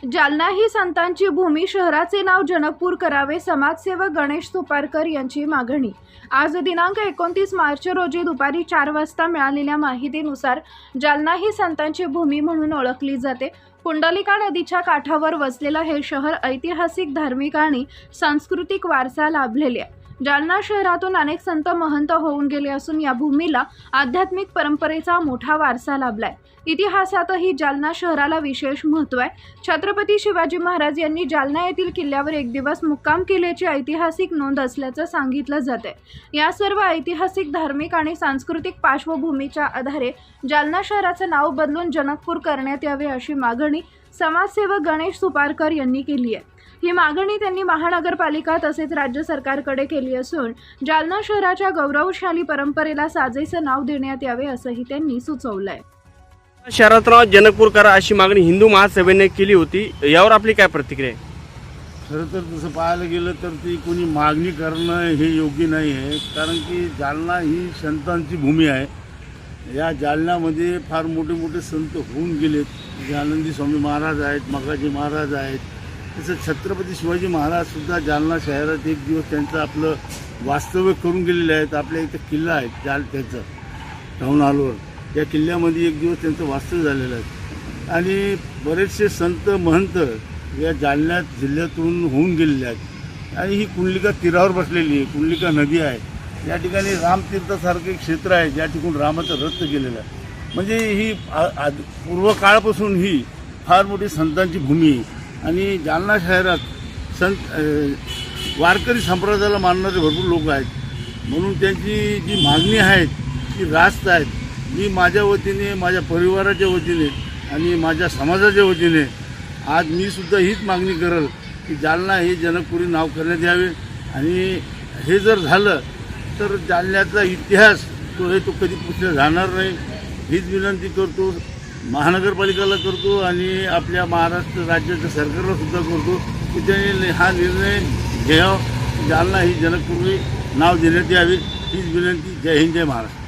जालना ही संतांची भूमी, शहराचे नाव जनकपूर करावे, समाजसेवक गणेश सुपारकर यांची मागणी। आज दिनांक 29 मार्च रोजी दुपारी 4 वाजता मिळालेल्या माहितीनुसार जालना ही संतांची भूमी म्हणून ओळखली जाते। पुंडलिका नदीच्या काठावर वसलेलं हे शहर ऐतिहासिक, धार्मिक आणि सांस्कृतिक वारसा लाभलेले आहे। जालना शहरातून अनेक संत महंत होऊन गेले असून या भूमीला आध्यात्मिक परंपरेचा मोठा वारसा लाभलाय। इतिहासातही जालना शहराला विशेष महत्त्व आहे। छत्रपती शिवाजी महाराज यांनी जालना येथील किल्ल्यावर एक दिवस मुक्काम केल्याची ऐतिहासिक नोंद असल्याचं सांगितलं जाते। या सर्व ऐतिहासिक, धार्मिक आणि सांस्कृतिक पार्श्वभूमीच्या आधारे जालना शहराचं नाव बदलून जनकपूर करण्यात यावे अशी मागणी समाजसेवक गणेश सुपारकर यांनी केली आहे। ही मागणी त्यांनी महानगरपालिका तसेच राज्य सरकारकडे केली असून जालना शहराच्या गौरवशाली परंपरेला साजेसे नाव देण्यात यावे असंही त्यांनी सुचवलंय। शहराचं नाव जनकपूर करा अशी मागणी हिंदू महासभेने केली होती, यावर आपली काय प्रतिक्रिया आहे? खरं तर तसं पाहायला गेलं तर ती कोणी मागणी करणं हे योग्य नाही आहे, कारण की जालना ही संतांची भूमी आहे। या जालन्यामध्ये फार मोठे मोठे संत होऊन गेलेत। आनंदी स्वामी महाराज आहेत, मकाजी महाराज आहेत, तसं छत्रपती शिवाजी महाराजसुद्धा जालना शहरात एक दिवस त्यांचं आपलं वास्तव्य करून गेलेले आहेत। आपल्या इथं किल्ला आहे त्याचं टाऊन हॉलवर, त्या किल्ल्यामध्ये एक दिवस त्यांचं वास्तव्य झालेलं आहे। आणि बरेचसे संत महंत या जालन्यात जिल्ह्यातून होऊन गेलेले आहेत। आणि ही कुंडलिका तीरावर बसलेली आहे, कुंडलिका नदी आहे। या ठिकाणी रामतीर्थासारखे क्षेत्र आहे, ज्या ठिकाणी रामाचं रथ गेलेलं आहे। म्हणजे ही पूर्व काळापासून ही फार मोठी संतांची भूमी आहे। आणि जालना शहरात वारकरी संप्रदायाला मानणारे भरपूर लोक आहेत, म्हणून त्यांची जी मागणी आहे ती रास्त आहेत। मी माझ्या वतीने, माझ्या परिवाराच्या वतीने आणि माझ्या समाजाच्या वतीने आज मी सुद्धा हीच मागणी करेल की जालना हे जनकपुरी नाव करण्यात यावे। आणि हे जर झालं तर जालन्याचा इतिहास तो कधी पुढे जाणार नाही, हीच विनंती करतो। महानगरपालिकेला करतो आणि आपल्या महाराष्ट्र राज्याच्या सरकारला सुद्धा करतो की त्यांनी हा निर्णय घ्यावा, जालना ही जनकपुरी नाव देण्यात यावे, हीच विनंती। जय हिंद, जय महाराष्ट्र।